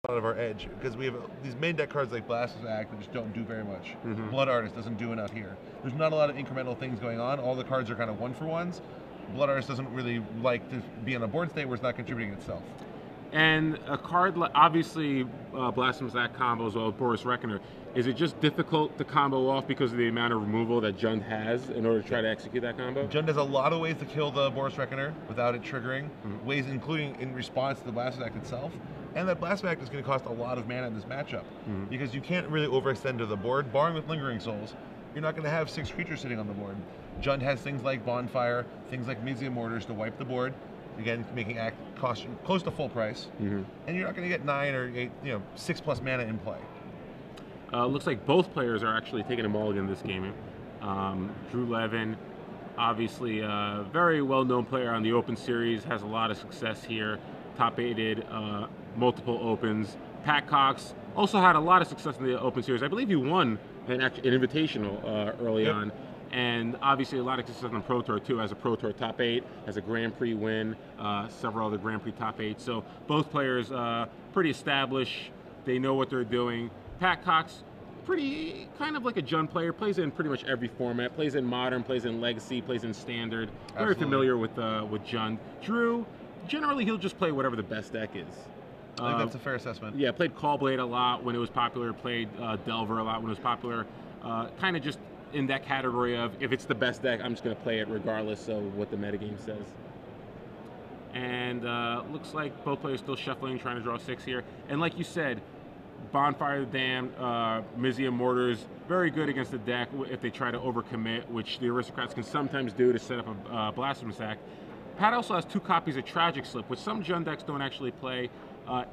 lot of our edge because we have these main deck cards like Blasphemous Act that just don't do very much. Mhm. Blood Artist doesn't do enough here. There's not a lot of incremental things going on. All the cards are kind of one-for-ones. Blood Artist doesn't really like to be in a board state where it's not contributing itself. And a card, obviously, Blasphemous Act combo as well as Boris Reckoner. Is it just difficult to combo off because of the amount of removal that Jund has in order to try to execute that combo? Jund has a lot of ways to kill the Boris Reckoner without it triggering, ways including in response to the Blasphemous Act itself. And that Blasphemous Act is going to cost a lot of mana in this matchup because you can't really overextend to the board. Barring with Lingering Souls, you're not going to have 6 creatures sitting on the board. Jund has things like Bonfire, things like Mizium Mortars to wipe the board. Again, making Act cost you close to full price, and you're not going to get 9 or 8, 6+ mana in play. Looks like both players are actually taking a mulligan this game. Drew Levin, obviously a very well-known player on the Open Series, has a lot of success here. Top-aided multiple Opens. Pat Cox also had a lot of success in the Open Series. I believe he won an invitational early on. And obviously a lot of success on Pro Tour too, as a Pro Tour top 8, as a Grand Prix win, several other Grand Prix top 8. So both players pretty established. They know what they're doing. Pat Cox, pretty kind of like a Jund player, plays in pretty much every format, plays in Modern, plays in Legacy, plays in Standard. Very familiar with Jund. Drew, generally he'll just play whatever the best deck is. I think that's a fair assessment. Yeah, played Callblade a lot when it was popular, played Delver a lot when it was popular. Kind of just in that category of, if it's the best deck, I'm just going to play it regardless of what the metagame says. And looks like both players still shuffling, trying to draw 6 here. And like you said, Bonfire the Damned, Mizium Mortars, very good against the deck if they try to overcommit, which the Aristocrats can sometimes do to set up a Blasphemous Act. Pat also has 2 copies of Tragic Slip, which some Jund decks don't actually play.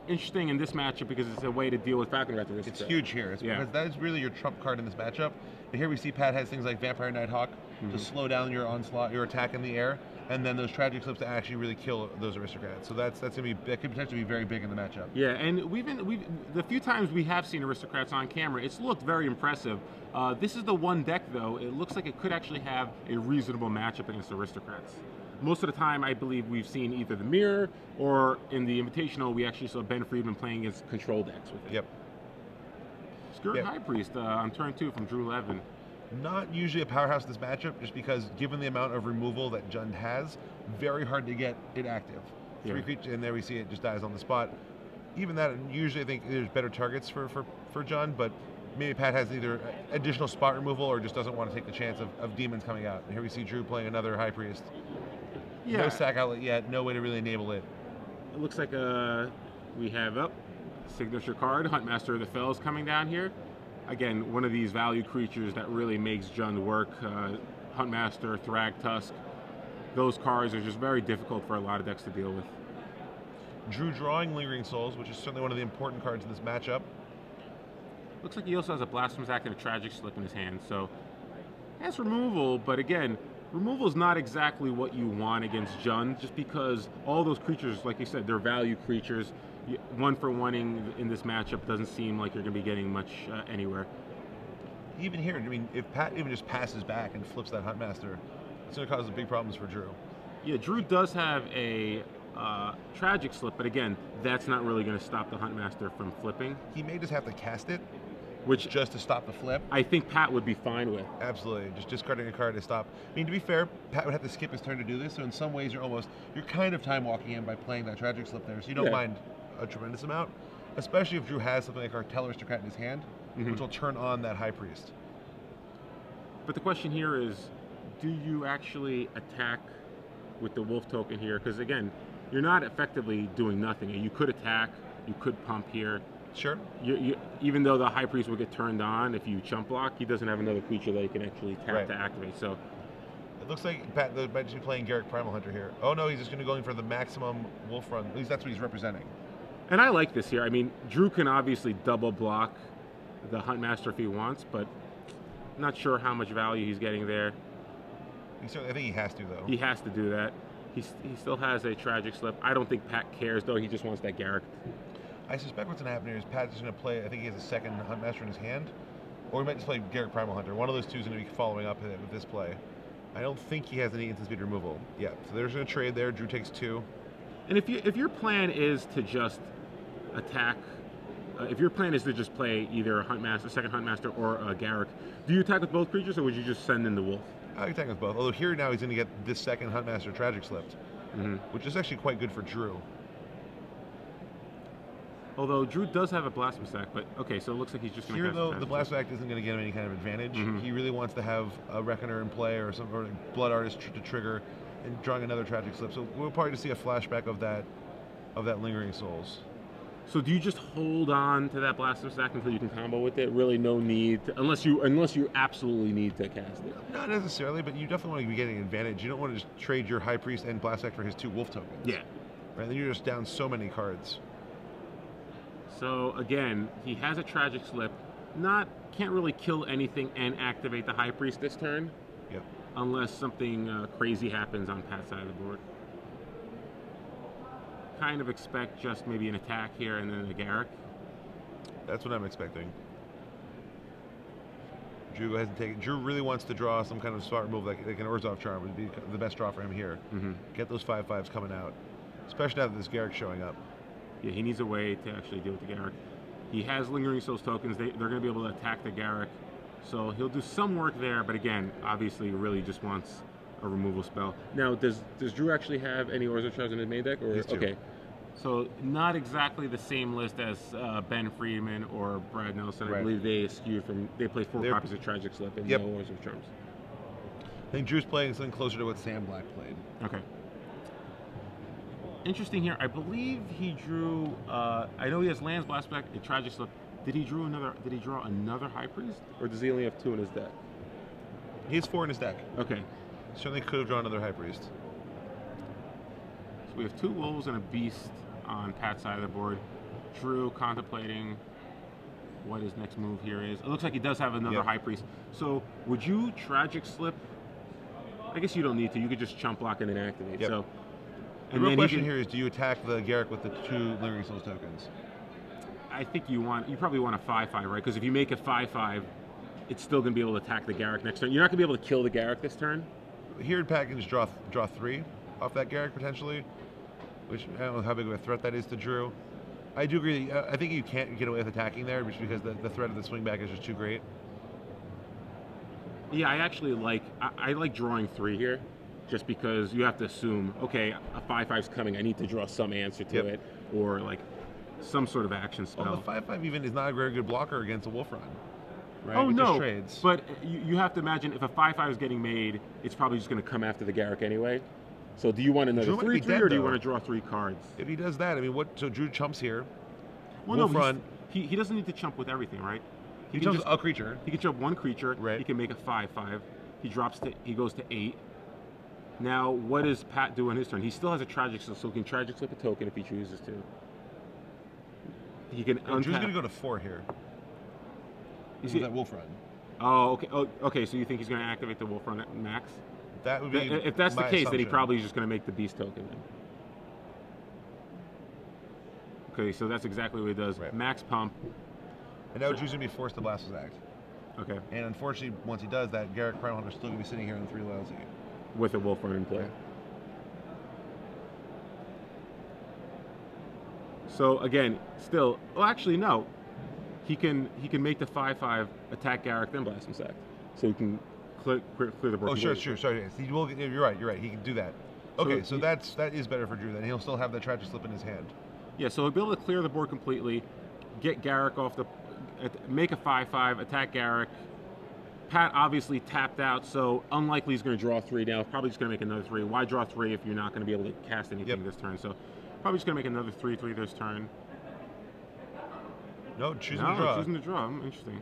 Interesting in this matchup because it's a way to deal with Falcon Wrath Aristocrat. It's huge here, because that is really your trump card in this matchup. And here we see Pat has things like Vampire Nighthawk to slow down your onslaught, your attack in the air, and then those Tragic Slips to actually really kill those Aristocrats. So that could potentially be very big in the matchup. Yeah, and the few times we have seen Aristocrats on camera, it's looked very impressive. This is the one deck though, it looks like it could actually have a reasonable matchup against Aristocrats. Most of the time, I believe we've seen either the Mirror or in the Invitational, we actually saw Ben Friedman playing against control decks with it. Yep. Skirt High Priest on turn 2 from Drew Levin. Not usually a powerhouse in this matchup, just because given the amount of removal that Jund has, very hard to get it active. 3 creatures, and there we see it just dies on the spot. Even that, usually I think there's better targets for Jund, but maybe Pat has either additional spot removal or just doesn't want to take the chance of demons coming out. And here we see Drew playing another High Priest. Yeah. No sack outlet yet, no way to really enable it. It looks like we have signature card, Huntmaster of the Fells coming down here. Again, one of these value creatures that really makes Jund work. Huntmaster, Thrag Tusk, those cards are just very difficult for a lot of decks to deal with. Drew drawing Lingering Souls, which is certainly one of the important cards in this matchup. Looks like he also has a Blasphemous Act and a Tragic Slip in his hand, so has removal, but again, removal is not exactly what you want against Jund, just because all those creatures, like you said, they're value creatures. One for one-ing in this matchup doesn't seem like you're going to be getting much anywhere. Even here, I mean, if Pat even just passes back and flips that Huntmaster, it's going to cause big problems for Drew. Yeah, Drew does have a Tragic Slip, but again, that's not really going to stop the Huntmaster from flipping. He may just have to cast it, just to stop the flip. I think Pat would be fine with. Absolutely, just discarding a card to stop. I mean, to be fair, Pat would have to skip his turn to do this, so in some ways you're kind of time walking in by playing that Tragic Slip there, so you don't mind a tremendous amount, especially if Drew has something like Cartel Aristocrat in his hand, which will turn on that High Priest. But the question here is, do you actually attack with the Wolf token here? Because again, you're not effectively doing nothing. You could attack, you could pump here. Sure. Even though the High Priest will get turned on if you chump block, he doesn't have another creature that he can actually tap to activate. So it looks like Pat might just be playing Garruk Primal Hunter here. Oh no, he's just going to go in for the maximum Wolf run. At least that's what he's representing. And I like this here. I mean, Drew can obviously double block the Huntmaster if he wants, but not sure how much value he's getting there. I think he has to, though. He has to do that. He still has a Tragic Slip. I don't think Pat cares, though. He just wants that Garruk. I suspect what's going to happen here is Pat's just going to play, I think he has a second Huntmaster in his hand, or he might just play Garruk Primal Hunter. One of those two is going to be following up with this play. I don't think he has any instant speed removal yet. So there's going to trade there. Drew takes 2. And if your plan is to just attack if your plan is to just play either a Huntmaster, second Huntmaster, or a Garruk, do you attack with both creatures, or would you just send in the Wolf? I can attack with both. Although here now he's going to get this second Huntmaster Tragic Slipped, which is actually quite good for Drew. Although Drew does have a Blasphemy Stack, but okay, so it looks like he's just going to here though the Blasphemy Stack isn't going to get him any kind of advantage. He really wants to have a Reckoner in play or some Blood Artist to trigger, and drawing another Tragic Slip. So we'll probably just see a flashback of that Lingering Souls. So do you just hold on to that Blasphemy Stack until you can combo with it? Really, no need to, unless you absolutely need to cast it. Not necessarily, but you definitely want to be getting an advantage. You don't want to just trade your High Priest and Blast Stack for his 2 Wolf tokens. Yeah. Right. Then you're just down so many cards. So again, he has a Tragic Slip. Can't really kill anything and activate the High Priest this turn. Yep. Unless something crazy happens on Pat's side of the board. Kind of expect just maybe an attack here and then a Garruk. That's what I'm expecting. Drew hasn't taken. Drew really wants to draw some kind of smart move like an Orzhov Charm would be the best draw for him here. Get those 5/5s coming out, especially now that this Garruk showing up. Yeah, he needs a way to actually deal with the Garruk. He has Lingering Souls tokens. They're going to be able to attack the Garruk. So he'll do some work there, but again, obviously really just wants a removal spell. Now, does Drew actually have any Orzhov Charms in his main deck? Or okay, so not exactly the same list as Ben Friedman or Brad Nelson. I believe they skewed from, they play 4 copies of Tragic Slip and no Orzhov Charms. I think Drew's playing something closer to what Sam Black played. Okay. Interesting here. I believe he drew. I know he has Lands, Blast Back, and Tragic Slip. Did he draw another High Priest, or does he only have 2 in his deck? He has 4 in his deck. Okay. Certainly could have drawn another High Priest. So we have 2 Wolves and a Beast on Pat's side of the board. Drew contemplating what his next move here is. It looks like he does have another High Priest. So would you Tragic Slip? I guess you don't need to. You could just chump block and then activate. So. The real question here is, do you attack the Garruk with the 2 Lingering Souls tokens? I think you probably want a 5/5, right? Because if you make a 5/5, it's still going to be able to attack the Garruk next turn. You're not going to be able to kill the Garruk this turn. Here, Pat can just draw 3 off that Garruk potentially, which I don't know how big of a threat that is to Drew. I do agree. I think you can't get away with attacking there, just because the threat of the swing back is just too great. Yeah, I actually like drawing 3 here. Just because you have to assume, okay, a 5/5's coming, I need to draw some answer to it, or like some sort of action spell. Well, the 5/5 even is not a very good blocker against a Wolf Run, right? Oh, it no, just trades. But you have to imagine if a 5/5 is getting made, it's probably just going to come after the Garruk anyway. So do you want another 3/3, or do you want to draw 3 cards? If he does that, I mean, so Drew chumps here. Well, Wolf Run. He doesn't need to chump with everything, right? He chumps a creature. He can chump 1 creature. Right. He can make a 5/5. He goes to 8. Now, what does Pat do on his turn? He still has a Tragic Slip, so he can Tragic Slip a token if he chooses to. He can untap. Drew's going to go to 4 here. Is that Wolf Run? Oh, okay. Oh, okay. So you think he's going to activate the Wolf Run at max? That would be. If that's the case, assumption. then he probably is just going to make the Beast token. Then. Okay, so that's exactly what he does. Right. Max pump. And now Drew's going to be forced to Blast His Act. Okay. And unfortunately, once he does that, Garruk Primal Hunter's still going to be sitting here in 3 loyalty. With a Wolf Run in play. Right. So again, still, well, actually no. He can make the 5/5 attack Garruk, then Blast him sack. So he can clear the board. Oh, sure. Sorry. You're right. He can do that. Okay, so that is better for Drew. Then he'll still have the Tragic Slip in his hand. Yeah, so he'll be able to clear the board completely, get Garruk off make a 5/5, attack Garruk. Pat obviously tapped out, so unlikely he's going to draw 3 now. Probably just going to make another 3. Why draw 3 if you're not going to be able to cast anything this turn? So probably just going to make another 3/3 this turn. No, choosing to draw. Choosing to draw. Interesting.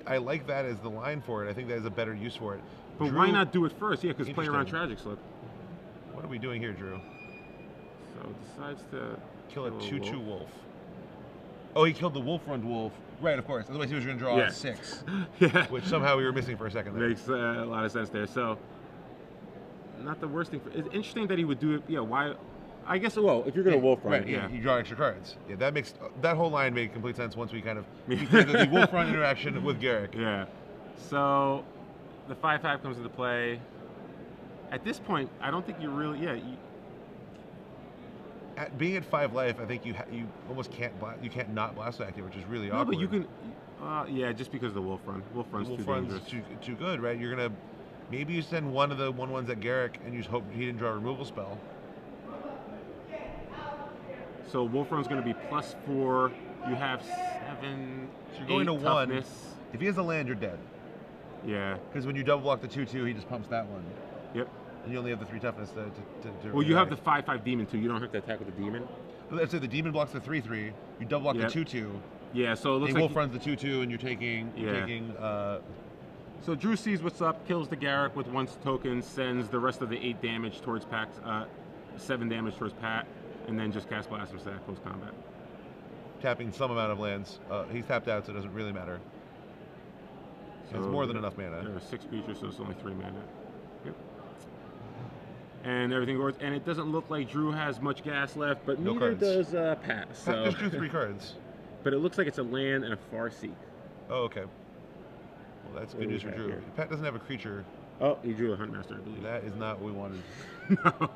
I like that as the line for it. I think that is a better use for it. But Drew, why not do it first? Yeah, because play around Tragic Slip. What are we doing here, Drew? So decides to kill a 2/2 wolf. Oh, he killed the Wolf Run Wolf. Right, of course. Otherwise, he was going to draw 6. Yeah. Which somehow we were missing for a second there. Makes a lot of sense there. So, not the worst thing. It's interesting that he would do it. Yeah, why? I guess, well, if you're going to Wolf Run, you draw extra cards. Yeah, that whole line made complete sense once we kind of the Wolf Run interaction with Garruk. Yeah. So, the 5/5 comes into play. At this point, I don't think you really, being at 5 life, I think you almost can't you can't not blast back it, which is really awkward. No, but you can. Yeah, just because of the Wolf Run. Wolf Run's too dangerous. Too good, right? You're gonna maybe you send one of the 1/1s at Garrick and you just hope he didn't draw a removal spell. So Wolf Run's going to be +4. You have 7. So you're going to toughness. 1. If he has a land, you're dead. Yeah. Because when you double block the 2/2, he just pumps that one. Yep. And you only have the 3 toughness to well, you have the 5/5 demon too. You don't have to attack with the demon. But let's say the demon blocks the 3/3. You double block the 2/2. Yeah. So it looks like Wolf runs the 2/2, and you're taking. So Drew sees what's up, kills the Garrick with 1 token, sends the rest of the 8 damage towards Pat's, 7 damage towards Pat, and then just cast Blast of Sack post combat. Tapping some amount of lands. He's tapped out, so it doesn't really matter. So it's more than enough mana. There are 6 creatures, so it's only 3 mana. Yep. And everything goes, and it doesn't look like Drew has much gas left, but neither does Pat. So. Pat just drew 3 cards. But it looks like it's a land and a Farseek. Oh, okay. Well, that's good news for Drew. Here? Pat doesn't have a creature. Oh, he drew a Huntmaster, I believe. That is not what we wanted. No.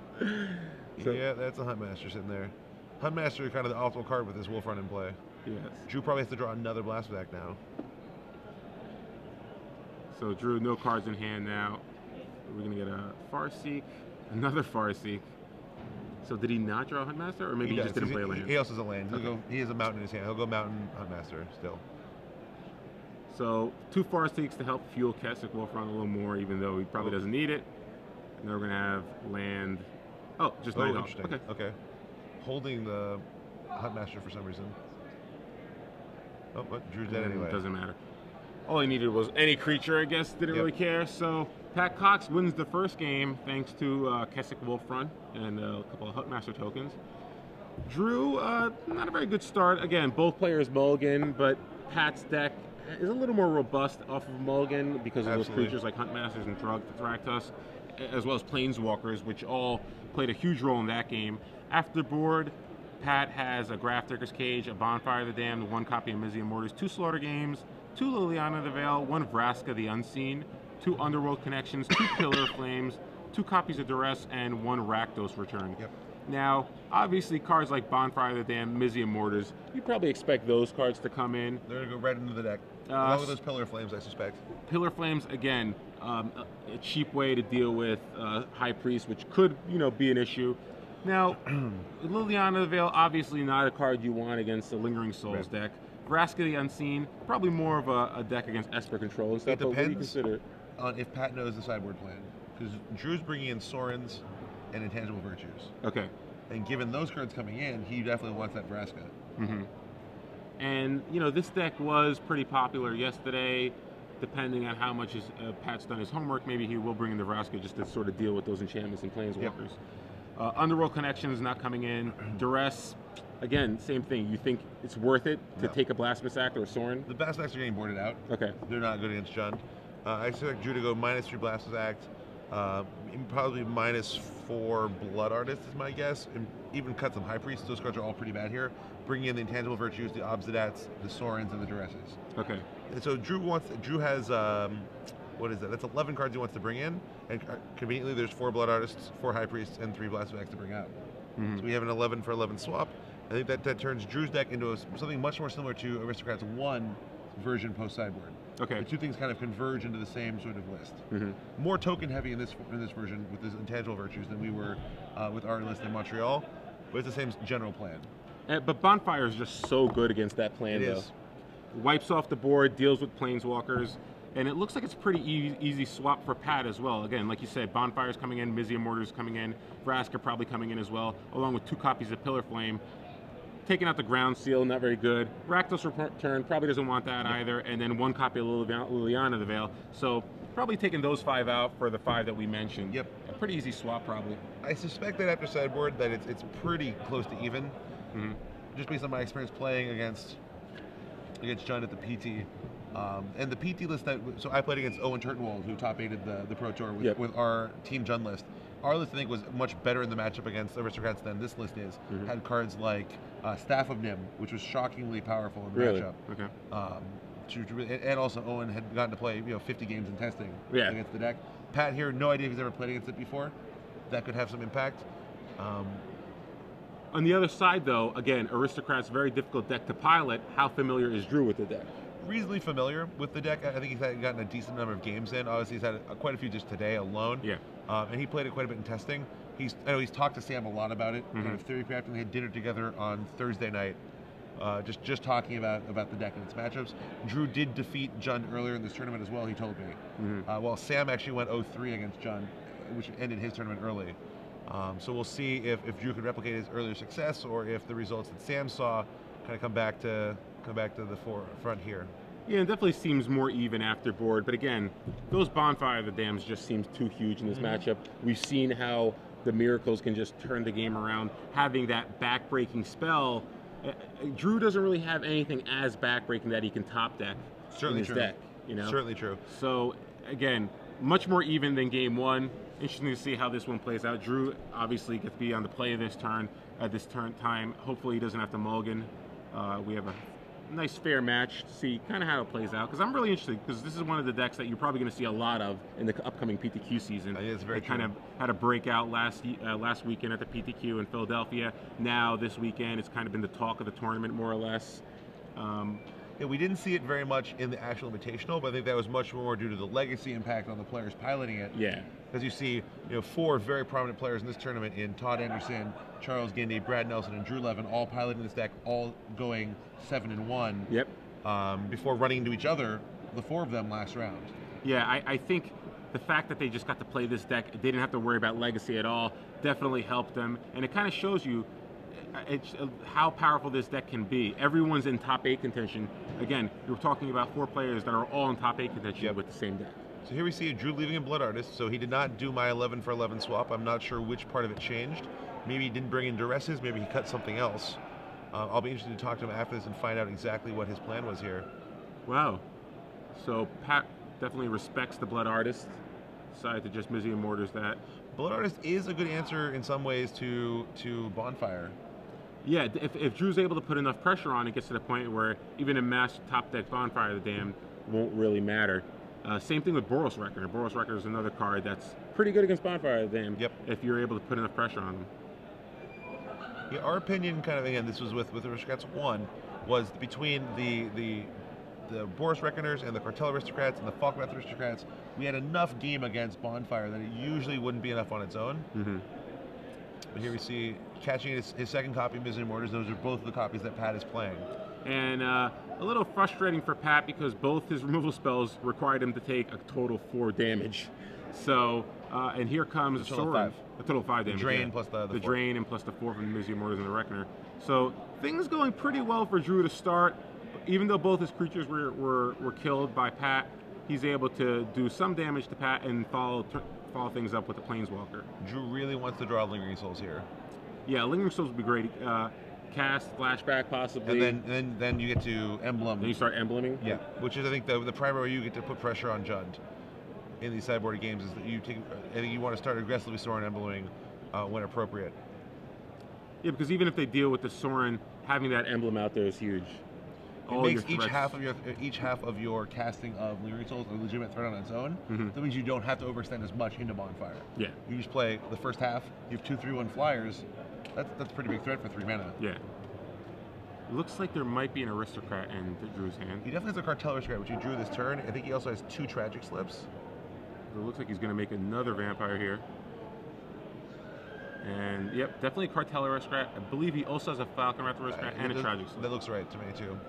So, yeah, that's a Huntmaster sitting there. Huntmaster kind of the optimal card with this Wolf Run in play. Yes. Drew probably has to draw another Blast Attack now. So Drew, no cards in hand now. We're going to get a Farseek, another Farseek. So did he not draw a Huntmaster, or maybe he just didn't play a land? He also has a land. Okay. He has a mountain in his hand. He'll go Mountain Huntmaster still. So 2 Farseeks to help fuel Kessig Wolf Run a little more, even though he probably doesn't need it. And then we're going to have land. Oh, just Nighthawk. Interesting. Okay. Holding the Huntmaster for some reason. Oh, but Drew's dead anyway. Doesn't matter. All he needed was any creature, I guess. Didn't really care. So Pat Cox wins the first game thanks to Kessig Wolf Run and a couple of Huntmaster tokens. Drew, not a very good start. Again, both players mulligan, but Pat's deck is a little more robust off of mulligan because of those creatures like Huntmasters and Thragtusk, as well as Planeswalkers, which all played a huge role in that game. After the board, Pat has a Grafdigger's Cage, a Bonfire of the Damned, 1 copy of Mizzy Immortals, 2 Slaughter Games, 2 Liliana the Veil, 1 Vraska the Unseen, 2 Underworld Connections, 2 Pillar Flames, 2 copies of Duress, and 1 Rakdos Return. Yep. Now, obviously, cards like Bonfire of the Damned, Mizzy Immortals, you probably expect those cards to come in. They're going to go right into the deck. Along with those Pillar Flames, I suspect. Pillar Flames, again, a cheap way to deal with High Priest, which could, be an issue. Now, Liliana the Veil, obviously not a card you want against the Lingering Souls deck. Vraska the Unseen, probably more of a deck against Esper Control and stuff. It depends but what do you consider? On if Pat knows the sideboard plan. Because Drew's bringing in Sorens and Intangible Virtues. Okay. And given those cards coming in, he definitely wants that Vraska. Mm-hmm. And, this deck was pretty popular yesterday. Depending on how much Pat's done his homework, maybe he will bring in the Vraska just to sort of deal with those enchantments and Planeswalkers. Yep. Underworld Connections not coming in. Duress, again, same thing. You think it's worth it to take a Blasphemous Act or a Sorin? The Blasphemous Acts are getting boarded out. Okay. They're not good against Jund. I expect Drew to go -3 Blasphemous Act, probably -4 Blood Artist is my guess, and even cut some High Priests. Those cards are all pretty bad here. Bringing in the Intangible Virtues, the Obsidats, the Sorens, and the Duresses. Okay. And so Drew has what is that? That's 11 cards he wants to bring in, and conveniently there's 4 Blood Artists, 4 High Priests, and 3 Blasphemous Acts to bring out. Mm-hmm. So we have an 11 for 11 swap. I think that turns Drew's deck into something much more similar to Aristocrats 1 version post sideboard. Okay. The two things kind of converge into the same sort of list. Mm-hmm. More token heavy in this version with this Intangible Virtues than we were with our list in Montreal, but it's the same general plan. But Bonfire is just so good against that plan, though. Wipes off the board, deals with Planeswalkers, and it looks like it's a pretty easy swap for Pat as well. Again, like you said, Bonfire's coming in, Mizzy Immortals coming in, Vraska probably coming in as well, along with 2 copies of Pillar Flame. Taking out the Ground Seal, not very good. Rakdos Return, probably doesn't want that either, and then 1 copy of Liliana the Veil. So probably taking those 5 out for the 5 that we mentioned. Yep. A pretty easy swap, probably. I suspect that after sideboard that it's pretty close to even. Mm-hmm. Just based on my experience playing against Jund at the PT. And the PT list so I played against Owen Turtenwald, who top-aided the Pro Tour with our Team Jund list. Our list, I think, was much better in the matchup against Aristocrats than this list is. Mm-hmm. Had cards like Staff of Nim, which was shockingly powerful in the matchup. Okay. And also Owen had gotten to play 50 games in testing against the deck. Pat here, no idea if he's ever played against it before. That could have some impact. On the other side, though, again, Aristocrat's very difficult deck to pilot. How familiar is Drew with the deck? Reasonably familiar with the deck. I think he's gotten a decent number of games in. Obviously, he's had quite a few just today alone. Yeah. And he played it quite a bit in testing. I know he's talked to Sam a lot about it. Kind of theory crafting. They had dinner together on Thursday night, just talking about the deck and its matchups. Drew did defeat Jund earlier in this tournament as well. He told me. While Sam actually went 0-3 against Jund, which ended his tournament early. So we'll see if Drew could replicate his earlier success, or if the results that Sam saw kind of come back to the forefront here. Yeah, it definitely seems more even after board. But again, those Bonfire of the Dams just seems too huge in this matchup. We've seen how the Miracles can just turn the game around. Having that back-breaking spell, Drew doesn't really have anything as back-breaking that he can top deck in his deck. You know? Certainly true. So again, much more even than game one. Interesting to see how this one plays out. Drew obviously gets to be on the play of this turn at this time. Hopefully he doesn't have to mulligan. We have a nice fair match to see kind of how it plays out, because I'm really interested, because this is one of the decks that you're probably going to see a lot of in the upcoming PTQ season. It's very true. Kind of had a breakout last weekend at the PTQ in Philadelphia. Now this weekend it's kind of been the talk of the tournament, more or less. Yeah, we didn't see it very much in the actual Invitational, but I think that was much more due to the legacy impact on the players piloting it. Yeah. Because you see, 4 very prominent players in this tournament in Todd Anderson, Charles Gindy, Brad Nelson, and Drew Levin, all piloting this deck, all going 7-1. Yep. Before running into each other, the 4 of them last round. Yeah, I think the fact that they just got to play this deck, they didn't have to worry about legacy at all, definitely helped them, and it kind of shows you how powerful this deck can be. Everyone's in top 8 contention. Again, you're talking about 4 players that are all in top 8 contention with the same deck. So here we see Drew leaving in Blood Artist, so he did not do my 11 for 11 swap. I'm not sure which part of it changed. Maybe he didn't bring in Duresses, maybe he cut something else. I'll be interested to talk to him after this and find out exactly what his plan was here. Wow. So Pat definitely respects the Blood Artist. Decided to just Museum Mortars that. Blood Artist is a good answer in some ways to Bonfire. Yeah, if Drew's able to put enough pressure on, it gets to the point where even a mass top deck Bonfire of the Damned won't really matter. Same thing with Boros Reckoner. Boros Reckoner is another card that's pretty good against Bonfire of the Damned. Yep. If you're able to put enough pressure on them. Yeah, our opinion, kind of, again, this was with Aristocrats 1, was between the Boros Reckoners and the Cartel Aristocrats and the Falkmouth Aristocrats, we had enough game against Bonfire that it usually wouldn't be enough on its own. But here we see catching his second copy of Museum Mortars. Those are both the copies that Pat is playing. And a little frustrating for Pat, because both his removal spells required him to take a total 4 damage. So, and here comes a total Soren. 5. A total 5 damage. The drain plus the drain and plus the 4 from the Museum Mortars and the Reckoner. So things going pretty well for Drew to start. Even though both his creatures were killed by Pat, he's able to do some damage to Pat and follow things up with the Planeswalker. Drew really wants to draw Lingering Souls here. Yeah, Lingering Souls would be great. Cast, flashback possibly. And then you get to emblem. Then you start embleming? Yeah, which is, I think, the primary way you get to put pressure on Jund in these sideboard games is that I think you want to start aggressively Sorin emblemming when appropriate. Yeah, because even if they deal with the Sorin, having that emblem out there is huge. It makes each half of your casting of Lingering Souls a legitimate threat on its own. That means you don't have to overextend as much into Bonfire. Yeah. You just play the first half, you have 2/3/1 flyers. That's a pretty big threat for 3 mana. Yeah. It looks like there might be an Aristocrat in Drew's hand. He definitely has a Cartel Aristocrat, which he drew this turn. I think he also has 2 Tragic Slips. It looks like he's going to make another Vampire here. And, yep, definitely a Cartel Aristocrat. I believe he also has a Falcon Aristocrat and a Tragic Slip. That looks right to me, too.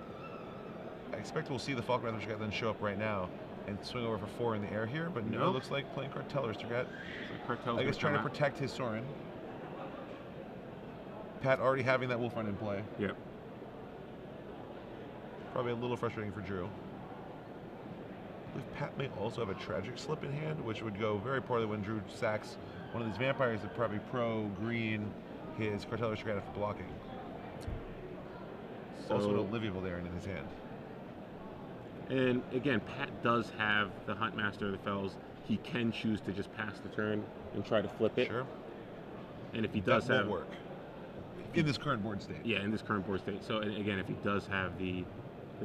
I expect we'll see the Falcon Aristocrat then show up right now and swing over for 4 in the air here, but no, it looks like playing Cartel Aristocrat. I guess trying to protect his Sorin. Pat already having that Wolfrun in play. Yep. Probably a little frustrating for Drew. I believe Pat may also have a Tragic Slip in hand, which would go very poorly when Drew sacks one of these vampires that probably pro-green his Cartel Aristocrat for blocking. So, also an Oliviable there in his hand. And again, Pat does have the Huntmaster of the Fells. He can choose to just pass the turn and try to flip it. Sure. And if he does that won't work in this current board state. Yeah, in this current board state. So again, if he does have the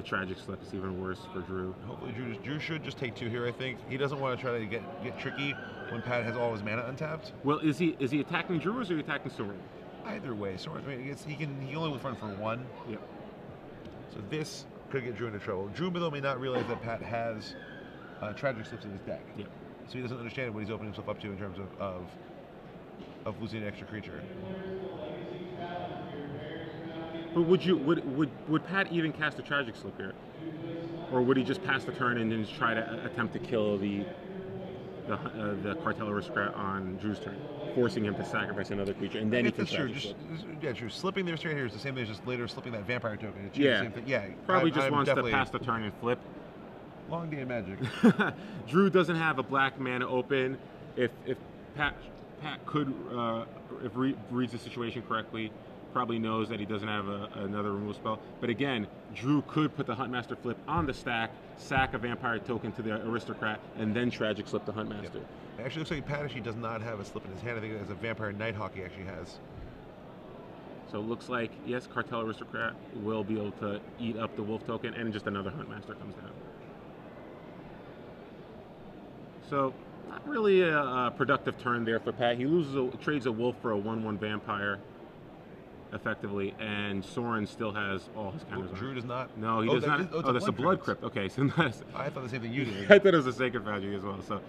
Tragic Slip, it's even worse for Drew. Hopefully Drew should just take 2 here, I think. He doesn't want to try to get tricky when Pat has all his mana untapped. Well, is he attacking Drew or is he attacking Sorin? Either way, Soren, I mean, he can only run for 1. Yep. So this could get Drew into trouble. Drew, though, may not realize that Pat has tragic slips in his deck. Yep. So he doesn't understand what he's opening himself up to in terms of losing an extra creature. But would Pat even cast a tragic slip here, or would he just pass the turn and then just try to attempt to kill the Cartel Aristocrat on Drew's turn, forcing him to sacrifice another creature, and then he can true. tragic slip? True. Slipping the Aristocrat here is the same thing as just later slipping that vampire token. It's Yeah. the same thing. Yeah. Probably just wants to pass the turn and flip. Long day of Magic. Drew doesn't have a black mana open. If Pat could, reads the situation correctly, probably knows that he doesn't have another removal spell. But again, Drew could put the Huntmaster flip on the stack, sack a vampire token to the Aristocrat, and then tragic slip the Huntmaster. Yep. It actually looks like Pat actually does not have a slip in his hand. I think it has a Vampire Nighthawk he actually has. So it looks like, yes, Cartel Aristocrat will be able to eat up the Wolf token, and just another Huntmaster comes down. So not really a productive turn there for Pat. He trades a Wolf for a 1/1 Vampire, effectively, and Soren still has all his counters on. Drew does not? No, he does not. That's a Blood Crypt. Okay, so that's... I thought the same thing you did. I thought it was a Sacred Foundry as well. So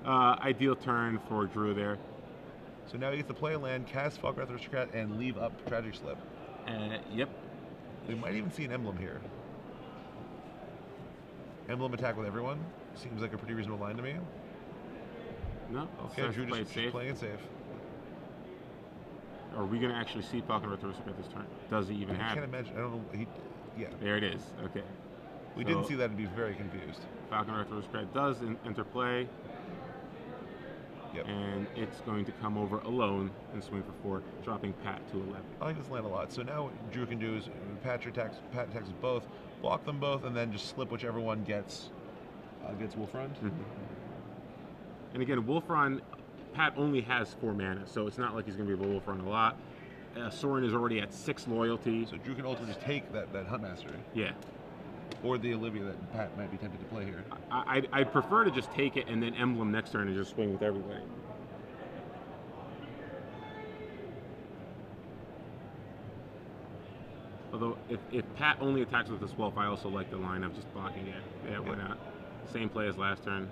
ideal turn for Drew there. So now he gets to play a land, cast Falkwrath Aristocrat, and leave up Tragic Slip. Yep. We might even see an emblem here. Emblem attack with everyone. Seems like a pretty reasonable line to me. No. Okay, Drew just playing it safe. Are we going to actually see Falconwrath Aristocrat this turn? Does he even have I can't it? imagine. I don't know. Yeah. There it is. Okay. We didn't see that and be very confused. Falconwrath Aristocrat does enter play. Yep. And it's going to come over alone and swing for 4, dropping Pat to 11. I like this land a lot. So now what Drew can do is Pat attacks both, block them both, and then just slip whichever one gets Wolf Run. Mm-hmm. And again, Wolf Run, Pat only has 4 mana, so it's not like he's going to be able to Wolf Run a lot. Soren is already at 6 loyalty. So Drew can ultimately just take that Huntmaster. Yeah. Or the Olivia that Pat might be tempted to play here. I'd prefer to just take it and then Emblem next turn and just swing with everybody. Although, if Pat only attacks with this Wolf, I also like the line of just blocking it. Yeah, why not? Same play as last turn.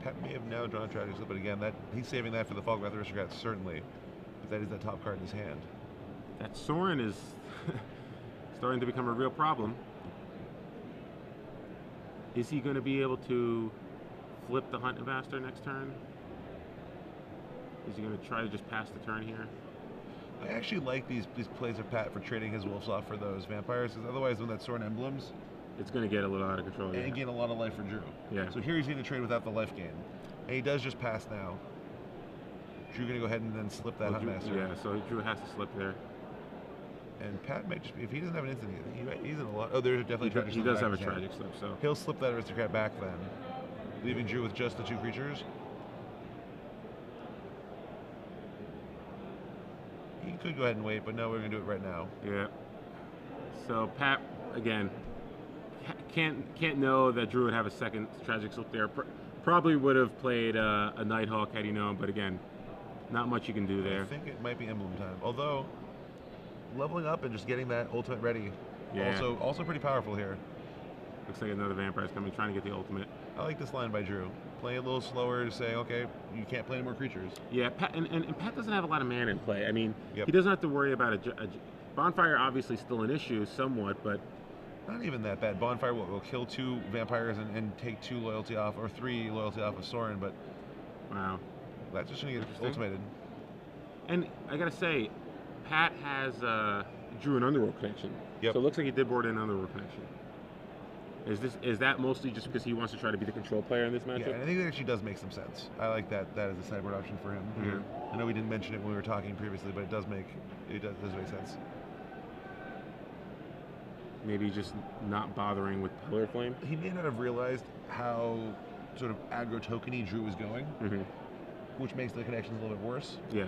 Pat may have now drawn Tragic Slip, but again, he's saving that for the Falkwrath Aristocrat, certainly. But that is that top card in his hand. That Soren is starting to become a real problem. Is he going to be able to flip the Huntmaster next turn? Is he going to try to just pass the turn here? I actually like these plays of Pat for trading his wolves off for those vampires, because otherwise when that Soren emblems, it's going to get a little out of control. And gain a lot of life for Drew. Yeah. So here he's going to trade without the life gain. And he does just pass now. Drew going to go ahead and then slip that Huntmaster. Yeah, so Drew has to slip there. And Pat might just, if he doesn't have an instant, he's in a lot. Oh, there's definitely tragic slip. He does have a tragic slip, so. He'll slip that Aristocrat back then, leaving Drew with just the 2 creatures. He could go ahead and wait, but no, we're going to do it right now. Yeah. So Pat, again, can't know that Drew would have a second tragic slip there. Probably would have played a Nighthawk had he known, but again, not much you can do there. I think it might be emblem time. Although, leveling up and just getting that ultimate ready, also pretty powerful here. Looks like another vampire's coming, trying to get the ultimate. I like this line by Drew. Playing a little slower to say, okay, you can't play any more creatures. Yeah, Pat, and Pat doesn't have a lot of mana in play. I mean, he doesn't have to worry about a Bonfire. Obviously, still an issue somewhat, but not even that bad. Bonfire will kill 2 vampires and take 2 loyalty off, or 3 loyalty off of Soren, but wow, that's just gonna get ultimated. And I gotta say, Pat has Drew an Underworld connection. Yep. So it looks like he did board an Underworld connection. Is that mostly just because he wants to try to be the control player in this matchup? Yeah, and I think that actually does make some sense. I like that as a sideboard option for him. Mm-hmm. I know we didn't mention it when we were talking previously, but it does make sense. Maybe just not bothering with Pillar Flame. He may not have realized how sort of aggro tokeny Drew was going, which makes the connections a little bit worse. Yeah.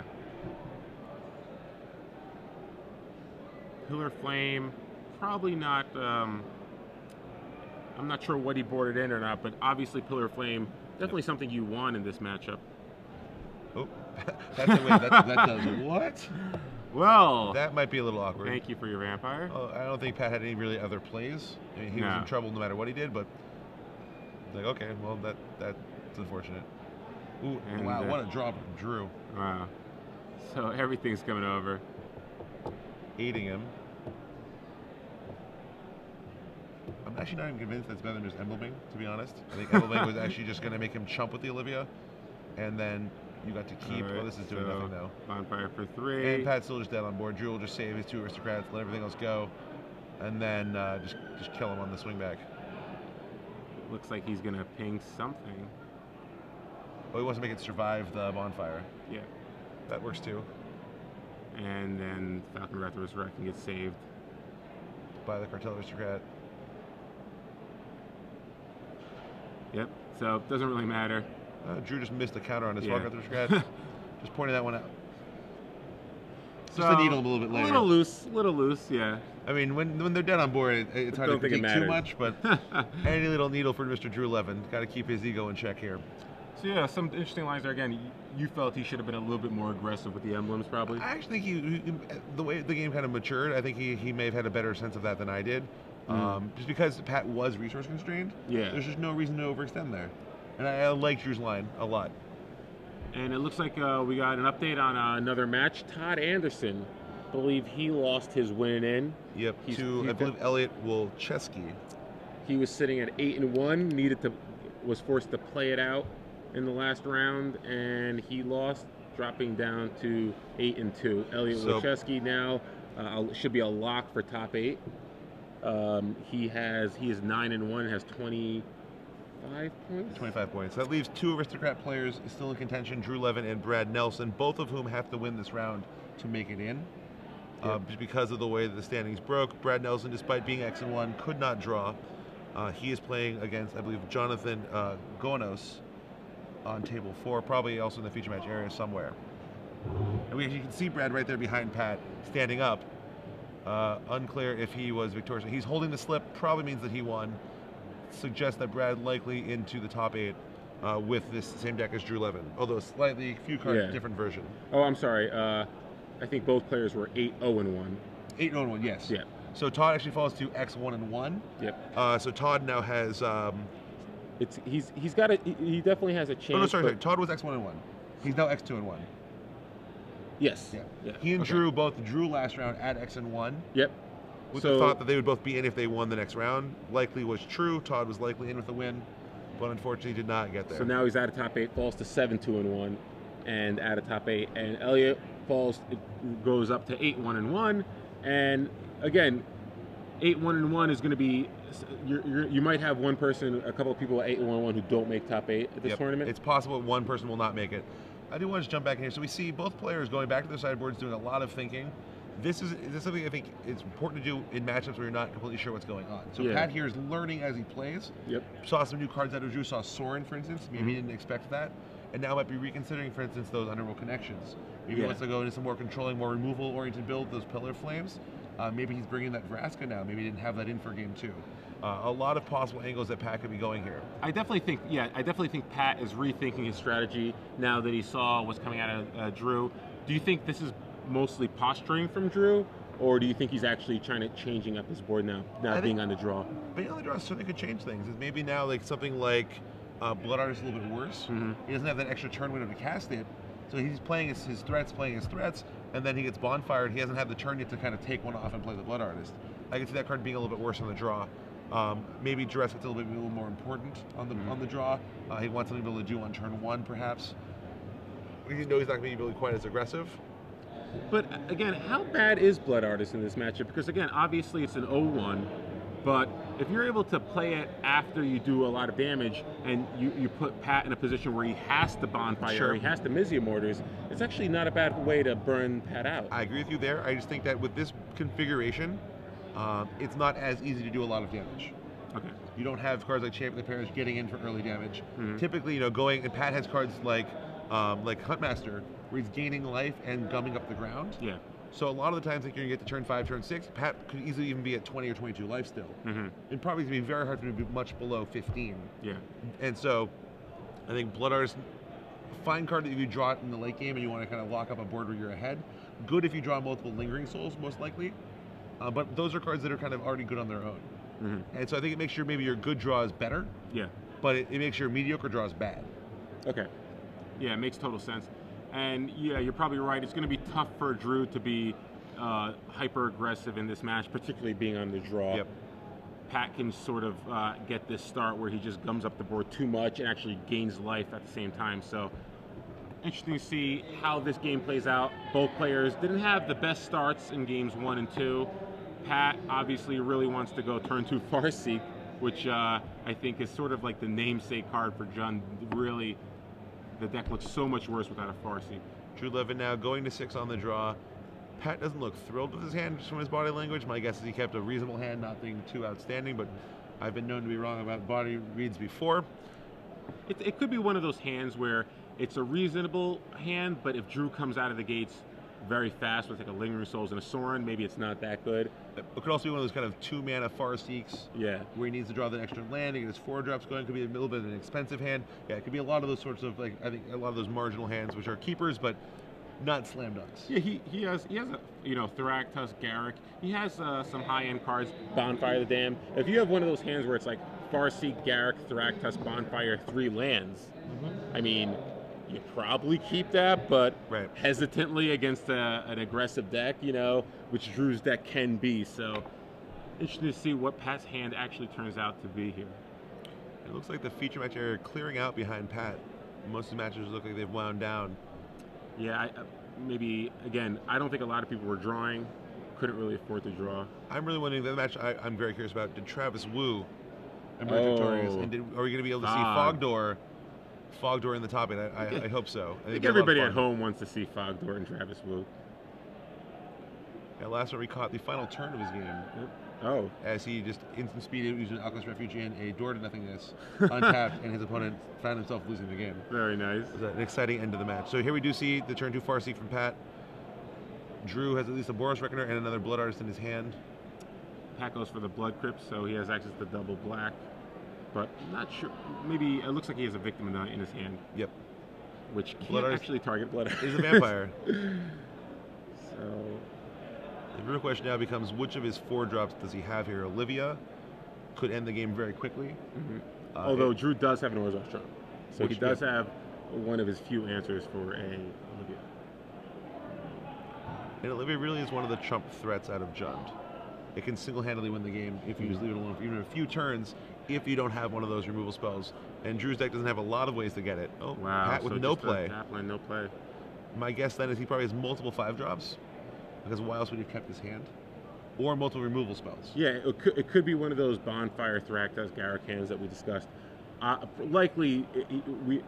Pillar Flame, probably not. I'm not sure what he boarded in or not, but obviously Pillar Flame, definitely something you want in this matchup. Oh, That's the way that does it. What? Well, That might be a little awkward. thank you for your vampire. Oh, I don't think Pat had any really other plays. I mean, he was in trouble no matter what he did, but like, okay, well, that's unfortunate. Ooh, And, wow, what a draw from Drew. Wow. So everything's coming over. Aiding him. I'm actually not even convinced that's better than just embleming, to be honest. I think embleming was actually just going to make him chump with the Olivia, and then you got to keep. Right, Oh, this is doing nothing now. Bonfire for 3. And Pat's still just dead on board. Drew will just save his 2 aristocrats, let everything else go, and then just kill him on the swing back. Looks like he's gonna ping something. Oh, he wants to make it survive the bonfire. Yeah. That works too. And then Falcon Wrath Resurrect and gets saved. By the cartel aristocrat. Yep. So it doesn't really matter. Drew just missed a counter on his Yeah. cartel aristocrat. Just pointing that one out. Just So, the needle a little bit later. A little loose, yeah. I mean, when they're dead on board, it's hard to Don't think it critique too matters. much, but any little needle for Mr. Drew Levin. Got to keep his ego in check here. So yeah, some interesting lines there. Again, you felt he should have been a little bit more aggressive with the emblems, probably. I actually think the way the game kind of matured, I think he may have had a better sense of that than I did. Just because Pat was resource constrained, Yeah. there's just no reason to overextend there. And I like Drew's line a lot. And it looks like we got an update on another match. Todd Anderson, I believe he lost his win in. Yep, He's I believe Elliot Wolcheski. He was sitting at 8-1, was forced to play it out in the last round, and he lost, dropping down to 8-2. Elliot Wolcheski now should be a lock for top 8. He is 9-1, has 25 points. 25 points. That leaves 2 aristocrat players still in contention: Drew Levin and Brad Nelson, both of whom have to win this round to make it in. Just because of the way that the standings broke, Brad Nelson, despite being X-1, could not draw. He is playing against, I believe, Jonathan Gonos on table 4, probably also in the feature match area somewhere. And you can see Brad right there behind Pat, standing up. Unclear if he was victorious. He's holding the slip, probably means that he won. Suggests that Brad likely into the top 8 with this same deck as Drew Levin, although a slightly few card different version. Oh, I'm sorry. I think both players were 8-0-1. 8-0-1, yes. Yeah. So Todd actually falls to X1-1. Yep. So Todd now has. He definitely has a chance. Oh no, sorry. Todd was X1-1. He's now X2-1. Yes. Yeah. He and Drew both drew last round at X1. Yep. With the thought that they would both be in if they won the next round. Likely was true. Todd was likely in with a win, but unfortunately did not get there. So now he's out of top 8, falls to 7-2-1, and out of top 8. And Elliot goes up to 8-1-1, and again, 8-1-1 is going to be. You might have one person, a couple of people at 8-1-1 who don't make top 8 at this tournament. It's possible one person will not make it. I do want to jump back in here. So we see both players going back to their sideboards, doing a lot of thinking. This is something I think is important to do in matchups where you're not completely sure what's going on. So Pat here is learning as he plays. Yep. Saw some new cards out of Drew. Saw Sorin, for instance. Maybe he didn't expect that, and now might be reconsidering, for instance, those underworld connections. Maybe he wants to go into some more controlling, more removal-oriented build, those Pillar Flames. Maybe he's bringing that Vraska now. Maybe he didn't have that in for game 2. A lot of possible angles that Pat could be going here. I definitely think Pat is rethinking his strategy now that he saw what's coming out of Drew. Do you think this is mostly posturing from Drew, or do you think he's actually changing up his board now being on the draw? Being on the draw certainly could change things. It's maybe now like something like Blood Artist a little bit worse. He doesn't have that extra turn window to cast it, so he's playing his threats, and then he gets bonfired. He hasn't had the turn yet to kind of take one off and play the Blood Artist. I can see that card being a little bit worse on the draw. Maybe Duress gets a little more important on the draw. He wants something to be able to do on turn 1, perhaps. You know he's not going to be really quite as aggressive. But again, how bad is Blood Artist in this matchup? Because again, obviously it's an 0-1, but if you're able to play it after you do a lot of damage and you put Pat in a position where he has to bonfire, he has to Mizia Mortars, it's actually not a bad way to burn Pat out. I agree with you there. I just think that with this configuration, it's not as easy to do a lot of damage. Okay. You don't have cards like Champion of the Parish getting in for early damage. Typically, going, and Pat has cards like Huntmaster, where he's gaining life and gumming up the ground. Yeah. So a lot of the times, like you're gonna get to turn 5, turn 6, Pat could easily even be at 20 or 22 life still. It'd probably be very hard for him to be much below 15. Yeah. And so, I think Blood Artist fine card that you draw it in the late game and you want to kind of lock up a board where you're ahead. Good if you draw multiple Lingering Souls, most likely. But those are cards that are kind of already good on their own. And so I think it makes sure maybe your good draw is better. Yeah. But it makes your mediocre draws bad. Okay. Yeah, it makes total sense. And yeah, you're probably right. It's going to be tough for Drew to be hyper aggressive in this match, particularly being on the draw. Yep. Pat can sort of get this start where he just gums up the board too much and actually gains life at the same time. So interesting to see how this game plays out. Both players didn't have the best starts in games 1 and 2. Pat obviously really wants to go turn 2 Farseek, which I think is sort of like the namesake card for Jund. Really, the deck looks so much worse without a Farseek. Drew Levin now going to 6 on the draw. Pat doesn't look thrilled with his hand just from his body language. My guess is he kept a reasonable hand, nothing too outstanding, but I've been known to be wrong about body reads before. It could be one of those hands where it's a reasonable hand, but if Drew comes out of the gates very fast with like a Lingering Souls and a Sorin, maybe it's not that good. It could also be one of those kind of 2-mana Farseeks. Yeah. Where he needs to draw the extra land, he gets 4 drops going. It could be a little bit of an expensive hand. Yeah, it could be a lot of those sorts of, like, I think a lot of those marginal hands which are keepers, but not slam dunks. Yeah, he has a, you know, Thragtusk, Garruk. He has some high-end cards, Bonfire the Dam. If you have one of those hands where it's like Farseek, Garruk, Thragtusk, Bonfire, 3 lands, I mean, you probably keep that, but hesitantly against an aggressive deck, you know, which Drew's deck can be. So interesting to see what Pat's hand actually turns out to be here. It looks like the feature match area clearing out behind Pat. Most of the matches look like they've wound down. Yeah, maybe, again, I don't think a lot of people were drawing. Couldn't really afford to draw. I'm really wondering, the match I'm very curious about, did Travis Wu emerge victorious? And are we going to be able to see Fogdoor in the top 8? I hope so. I think everybody at home wants to see Fogdoor and Travis Wu. Yeah, last one we caught the final turn of his game. Oh. As he just instant speeded using Alchemist Refugee and a door to nothingness, untapped, and his opponent found himself losing the game. Very nice. It was an exciting end to the match. So here we do see the turn 2 Farseek from Pat. Drew has at least a Boros Reckoner and another Blood Artist in his hand. Pat goes for the Blood Crypt, so he has access to double black. But not sure. Maybe it looks like he has a Victim in his hand. Yep. Which can't actually target Blood Artist. He's a vampire. So the real question now becomes, which of his 4 drops does he have here? Olivia could end the game very quickly. Although Drew does have an Orzhov Trump. So he does have one of his few answers for a Olivia. And Olivia really is one of the trump threats out of Jund. It can single-handedly win the game if you just leave it alone for even a few turns if you don't have one of those removal spells. And Drew's deck doesn't have a lot of ways to get it. Oh, wow. Pat with no play. No play. My guess then is he probably has multiple 5 drops. Because why else would he have kept his hand? Or multiple removal spells. Yeah, it could be one of those Bonfire, Thragtusk, Garruk hands that we discussed. Likely,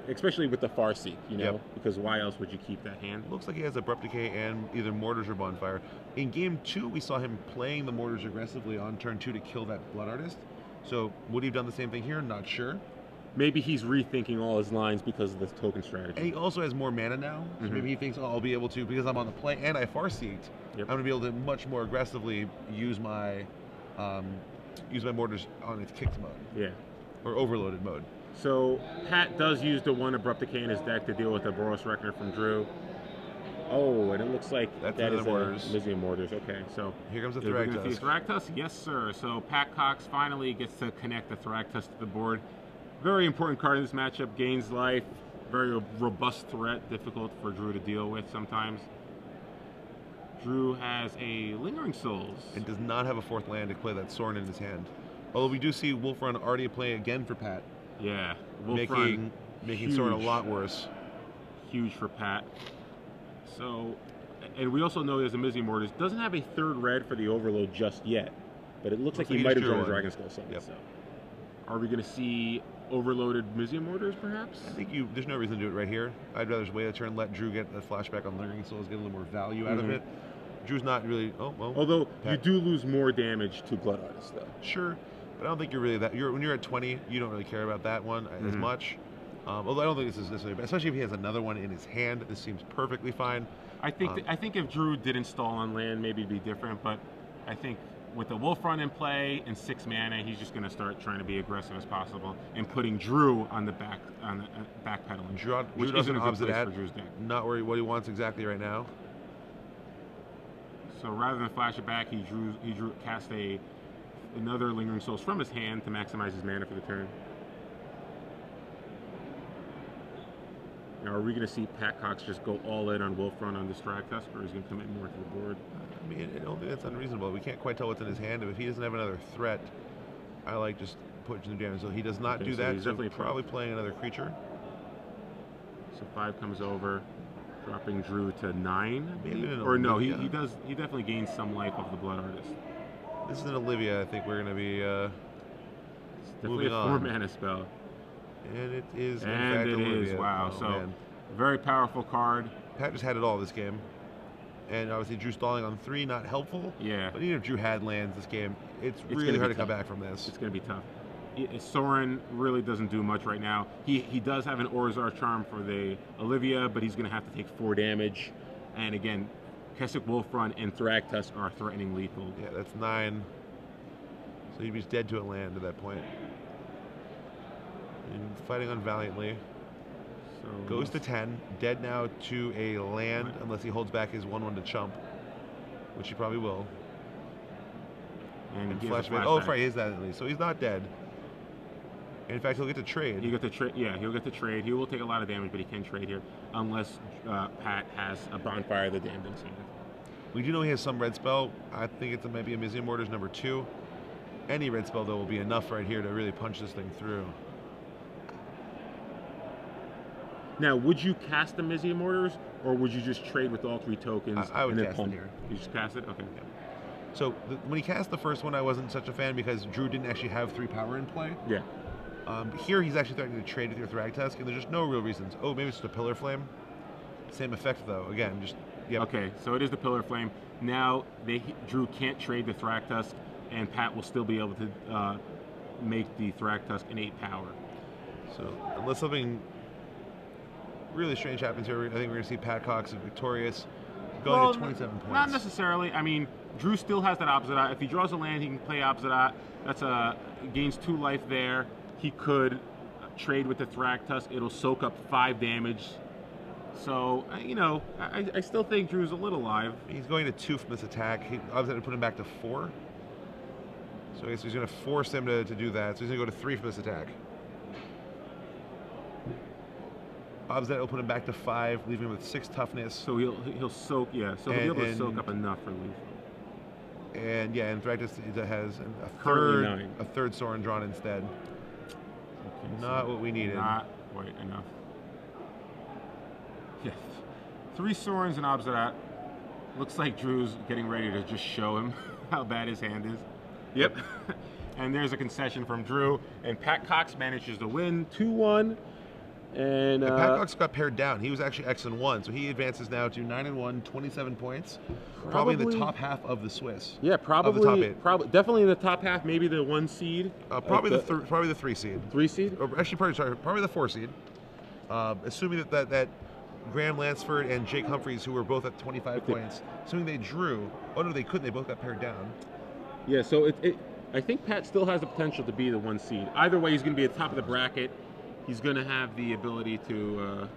especially with the Farseek, you know, because why else would you keep that hand? Looks like he has Abrupt Decay and either Mortars or Bonfire. In game 2, we saw him playing the Mortars aggressively on turn 2 to kill that Blood Artist. So would he have done the same thing here? Not sure. Maybe he's rethinking all his lines because of this token strategy. And he also has more mana now, so maybe he thinks, oh, I'll be able to, because I'm on the play and I Farseeked, I'm going to be able to much more aggressively use my Mortars on its kicked mode. Yeah. Or overloaded mode. So Pat does use the 1 Abrupt Decay in his deck to deal with the Boros Reckoner from Drew. Oh, and it looks like that is Mortars. Lysian Mortars. Okay, so here comes the Thragtusk. Thragtusk, yes, sir. So Pat Cox finally gets to connect the Thragtusk to the board. Very important card in this matchup. Gains life. Very robust threat. Difficult for Drew to deal with sometimes. Drew has a Lingering Souls. And does not have a 4th land to play that Sorin in his hand. Although we do see Wolfrun already playing again for Pat. Yeah. Making Sorin a lot worse. Huge for Pat. So, and we also know there's a Lysian Mortars. Doesn't have a 3rd red for the Overload just yet. But it looks like he might have drawn a Dragon Skull Summon. Yep. So. Are we going to see overloaded Lysian Mortars, perhaps? I think there's no reason to do it right here. I'd rather just wait a turn, let Drew get a flashback on Lingering Souls, get a little more value out of it. Drew's not really. Oh well. Although Pat, you do lose more damage to Blood Artist, though. Sure, but I don't think you're really that. When you're at 20, you don't really care about that one as much. Although I don't think this is necessarily, especially if he has another one in his hand, this seems perfectly fine. I think if Drew did install on land, maybe it'd be different. But I think with the Wolf Run in play and 6 mana, he's just going to start trying to be aggressive as possible and putting Drew on the backpedaling. Drew which doesn't isn't a good opposite place at, for Drew's deck. not where what he wants exactly right now. So rather than flash it back, he cast another Lingering Souls from his hand to maximize his mana for the turn. Now, are we going to see Pat Cox just go all in on Wolf Run on this Drag Tusk, or is he going to commit more to the board? I mean, I don't think that's unreasonable. We can't quite tell what's in his hand. If he doesn't have another threat, I like just putting the damage. So he does not do so that. he's So definitely probably playing another creature. So 5 comes over, dropping Drew to 9. Maybe an or no, Olivia. he definitely gains some life off the Blood Artist. This is an Olivia. I think we're going to be It's definitely moving a on. 4-mana spell. And it is, in And fact, it Olivia. is, wow. Oh, So man. very powerful card. Pat just had it all this game. And obviously Drew stalling on 3, not helpful. Yeah. But even if Drew had lands this game, it's gonna really be hard to tough. come back from this. It's going to be tough. Soren really doesn't do much right now. He does have an Orzhov Charm for the Olivia, but he's going to have to take 4 damage. And again, Kessig Wolf Run and Thragtusk are threatening lethal. Yeah, that's 9. So he'd be dead to a land at that point. And fighting on valiantly. So Goes to 10. Dead now to a land unless he holds back his 1/1 to chump, which he probably will. and And he has a flashback. Oh, flashback. right, he is that at least. So he's not dead. In fact, he'll get to trade. He'll get to trade. Yeah, he'll get to trade. He will take a lot of damage, but he can trade here unless Pat has a Bonfire of the Damned in his hand. We do know he has some red spell. I think it's maybe a Mizzing Mortars number 2. Any red spell, though, will be enough right here to really punch this thing through. Now, would you cast the Mizzy Mortars, or would you just trade with all 3 tokens? I would and then cast it pump? here. You just cast it? Okay. So when he cast the first one, I wasn't such a fan because Drew didn't actually have 3 power in play. Yeah. Here he's actually threatening to trade with your Thragtusk, and there's just no real reasons. Oh, maybe it's just a Pillar Flame. Same effect though. Again, just yeah. Okay, so it is the Pillar Flame. Now Drew can't trade the Thragtusk, and Pat will still be able to make the Thragtusk an 8 power. So unless something really strange happens here, I think we're going to see Pat Cox victorious, going to 27 points. Not necessarily. I mean, Drew still has that opposite eye. If he draws a land, he can play opposite eye. That's gains 2 life there. He could trade with the Thragtusk. It'll soak up 5 damage. So, you know, I still think Drew's a little alive. He's going to 2 from this attack. He obviously had to put him back to 4. So I guess he's going to force him to do that. So he's going to go to 3 from this attack. Obviously will put him back to 5, leaving him with 6 toughness. So he'll soak, yeah. So he'll be able to soak up enough for lethal. And yeah, and Thragtusk has Currently a third Sorin drawn instead. Okay, Not so what we needed. Not quite enough. Yes. 3 Sorins and Obzerat. Looks like Drew's getting ready to just show him how bad his hand is. Yep. And there's a concession from Drew. And Pat Cox manages to win 2-1. And Pat Cox got pared down. He was actually X and 1, so he advances now to 9-1, 27 points. Probably in the top half of the Swiss. Yeah, probably. Of the top 8. Probably, definitely in the top half. Maybe the 1 seed. Probably the 3 seed. 3 seed. Or actually, probably the 4 seed. Assuming that Graham Lansford and Jake Humphreys, who were both at 25 points, assuming they drew. Oh no, they couldn't. They both got pared down. Yeah, so I think Pat still has the potential to be the 1 seed. Either way, he's going to be at the top of the bracket. He's going to have the ability to.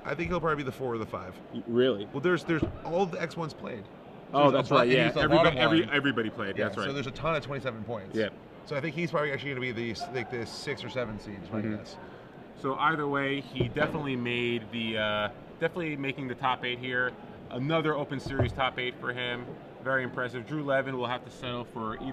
I think he'll probably be the 4 or the 5. Really? Well, there's all the X1s played. So Oh, that's right. Yeah, everybody everybody played. Yeah, That's right. So there's a ton of 27 points. Yeah. So I think he's probably actually going to be the 6 or 7 seed, is my guess. So either way, he definitely made definitely making the top 8 here. Another Open Series top 8 for him. Very impressive. Drew Levin will have to settle for either.